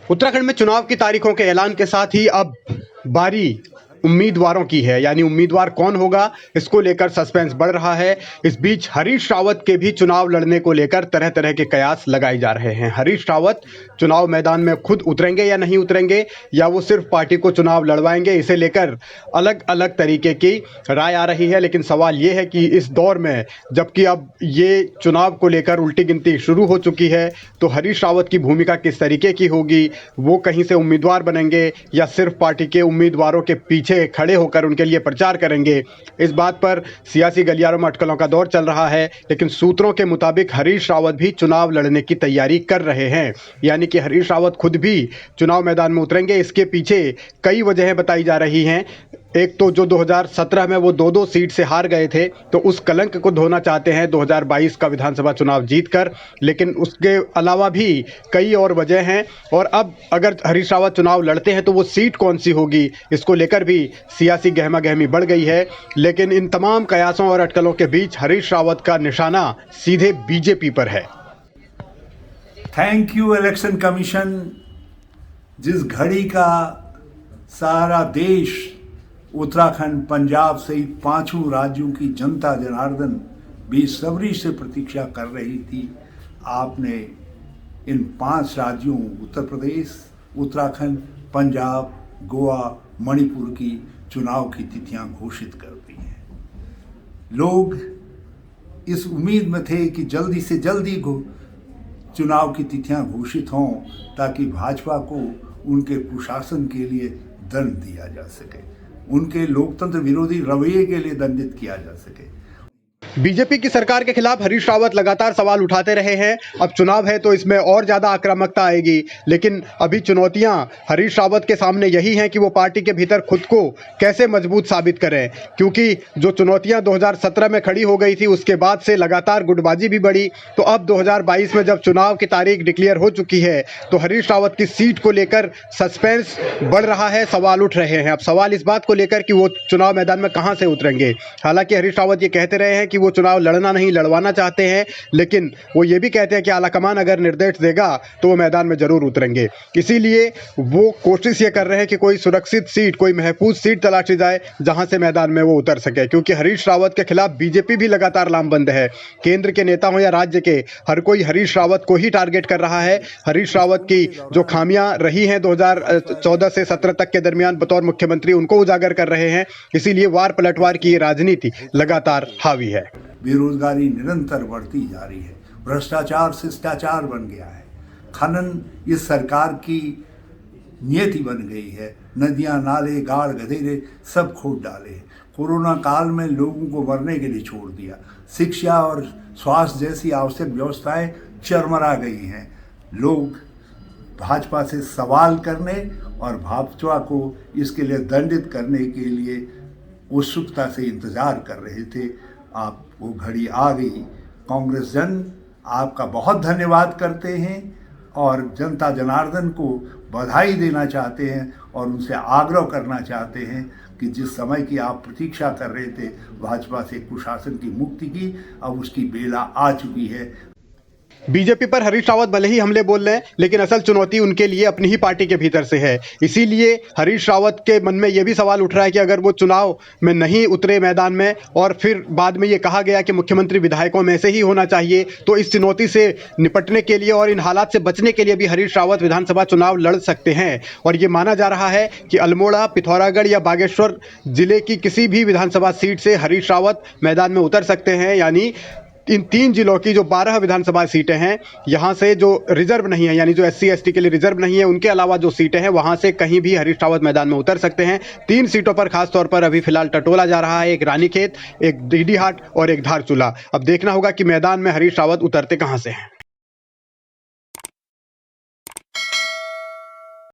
उत्तराखंड में चुनाव की तारीखों के ऐलान के साथ ही अब बारी उम्मीदवारों की है, यानी उम्मीदवार कौन होगा इसको लेकर सस्पेंस बढ़ रहा है। इस बीच हरीश रावत के भी चुनाव लड़ने को लेकर तरह तरह के कयास लगाए जा रहे हैं। हरीश रावत चुनाव मैदान में खुद उतरेंगे या नहीं उतरेंगे, या वो सिर्फ पार्टी को चुनाव लड़वाएंगे, इसे लेकर अलग अलग तरीके की राय आ रही है। लेकिन सवाल ये है कि इस दौर में जबकि अब ये चुनाव को लेकर उल्टी गिनती शुरू हो चुकी है, तो हरीश रावत की भूमिका किस तरीके की होगी? वो कहीं से उम्मीदवार बनेंगे या सिर्फ पार्टी के उम्मीदवारों के पीछे खड़े होकर उनके लिए प्रचार करेंगे? इस बात पर सियासी गलियारों में अटकलों का दौर चल रहा है। लेकिन सूत्रों के मुताबिक हरीश रावत भी चुनाव लड़ने की तैयारी कर रहे हैं, यानी कि हरीश रावत खुद भी चुनाव मैदान में उतरेंगे। इसके पीछे कई वजहें बताई जा रही हैं। एक तो जो 2017 में वो दो सीट से हार गए थे, तो उस कलंक को धोना चाहते हैं 2022 का विधानसभा चुनाव जीतकर। लेकिन उसके अलावा भी कई और वजह हैं। और अब अगर हरीश रावत चुनाव लड़ते हैं तो वो सीट कौन सी होगी, इसको लेकर भी सियासी गहमा गहमी बढ़ गई है। लेकिन इन तमाम कयासों और अटकलों के बीच हरीश रावत का निशाना सीधे बीजेपी पर है। थैंक यू इलेक्शन कमीशन, जिस घड़ी का सारा देश, उत्तराखंड, पंजाब सहित पांचों राज्यों की जनता जनार्दन बेसब्री से प्रतीक्षा कर रही थी, आपने इन 5 राज्यों उत्तर प्रदेश, उत्तराखंड, पंजाब, गोवा, मणिपुर की चुनाव की तिथियां घोषित कर दी हैं। लोग इस उम्मीद में थे कि जल्दी से जल्दी चुनाव की तिथियां घोषित हों ताकि भाजपा को उनके कुशासन के लिए दंड दिया जा सके, उनके लोकतंत्र विरोधी रवैये के लिए दंडित किया जा सके। बीजेपी की सरकार के खिलाफ हरीश रावत लगातार सवाल उठाते रहे हैं। अब चुनाव है तो इसमें और ज्यादा आक्रामकता आएगी। लेकिन अभी चुनौतियां हरीश रावत के सामने यही हैं कि वो पार्टी के भीतर खुद को कैसे मजबूत साबित करें, क्योंकि जो चुनौतियां 2017 में खड़ी हो गई थी उसके बाद से लगातार गुटबाजी भी बढ़ी। तो अब 2022 में जब चुनाव की तारीख डिक्लेयर हो चुकी है तो हरीश रावत की सीट को लेकर सस्पेंस बढ़ रहा है, सवाल उठ रहे हैं। अब सवाल इस बात को लेकर कि वो चुनाव मैदान में कहां से उतरेंगे। हालांकि हरीश रावत ये कहते रहे हैं कि वो चुनाव लड़ना नहीं लड़वाना चाहते हैं, लेकिन वो ये भी कहते हैं कि आलाकमान अगर निर्देश देगा तो वो मैदान में जरूर उतरेंगे। इसीलिए वो कोशिश ये कर रहे हैं कि कोई सुरक्षित सीट, कोई महफूज सीट तलाशी जाए जहां से मैदान में वो उतर सके, क्योंकि हरीश रावत के खिलाफ बीजेपी भी लगातार लामबंद है। केंद्र के नेता हो या राज्य के, हर कोई हरीश रावत को ही टारगेट कर रहा है। हरीश रावत की जो खामियां रही हैं 2014 से 17 तक के दरमियान बतौर मुख्यमंत्री, उनको उजागर कर रहे हैं। इसीलिए वार पलटवार की राजनीति लगातार हावी है। बेरोजगारी निरंतर बढ़ती जा रही है, भ्रष्टाचार शिष्टाचार बन गया है, खनन इस सरकार की नियति बन गई है, नदियां, नाले, गाड़, गधेरे सब खोद डाले। कोरोना काल में लोगों को मरने के लिए छोड़ दिया। शिक्षा और स्वास्थ्य जैसी आवश्यक व्यवस्थाएं चरमरा गई हैं। लोग भाजपा से सवाल करने और भाजपा को इसके लिए दंडित करने के लिए उत्सुकता से इंतजार कर रहे थे। आप वो घड़ी आ गई। कांग्रेस जन आपका बहुत धन्यवाद करते हैं और जनता जनार्दन को बधाई देना चाहते हैं और उनसे आग्रह करना चाहते हैं कि जिस समय की आप प्रतीक्षा कर रहे थे भाजपा से कुशासन की मुक्ति की, अब उसकी बेला आ चुकी है। बीजेपी पर हरीश रावत भले ही हमले बोल रहे हैं, लेकिन असल चुनौती उनके लिए अपनी ही पार्टी के भीतर से है। इसीलिए हरीश रावत के मन में यह भी सवाल उठ रहा है कि अगर वो चुनाव में नहीं उतरे मैदान में और फिर बाद में ये कहा गया कि मुख्यमंत्री विधायकों में से ही होना चाहिए, तो इस चुनौती से निपटने के लिए और इन हालात से बचने के लिए भी हरीश रावत विधानसभा चुनाव लड़ सकते हैं। और ये माना जा रहा है कि अल्मोड़ा, पिथौरागढ़ या बागेश्वर जिले की किसी भी विधानसभा सीट से हरीश रावत मैदान में उतर सकते हैं। यानी इन 3 जिलों की जो 12 विधानसभा सीटें हैं, यहां से जो रिजर्व नहीं है, यानी जो SC ST के लिए रिजर्व नहीं है, उनके अलावा जो सीटें हैं वहां से कहीं भी हरीश रावत मैदान में उतर सकते हैं। 3 सीटों पर खासतौर पर अभी फिलहाल टटोला जा रहा है, एक रानीखेत, एक डीडीहाट और एक धारचूला। अब देखना होगा कि मैदान में हरीश रावत उतरते कहां से हैं।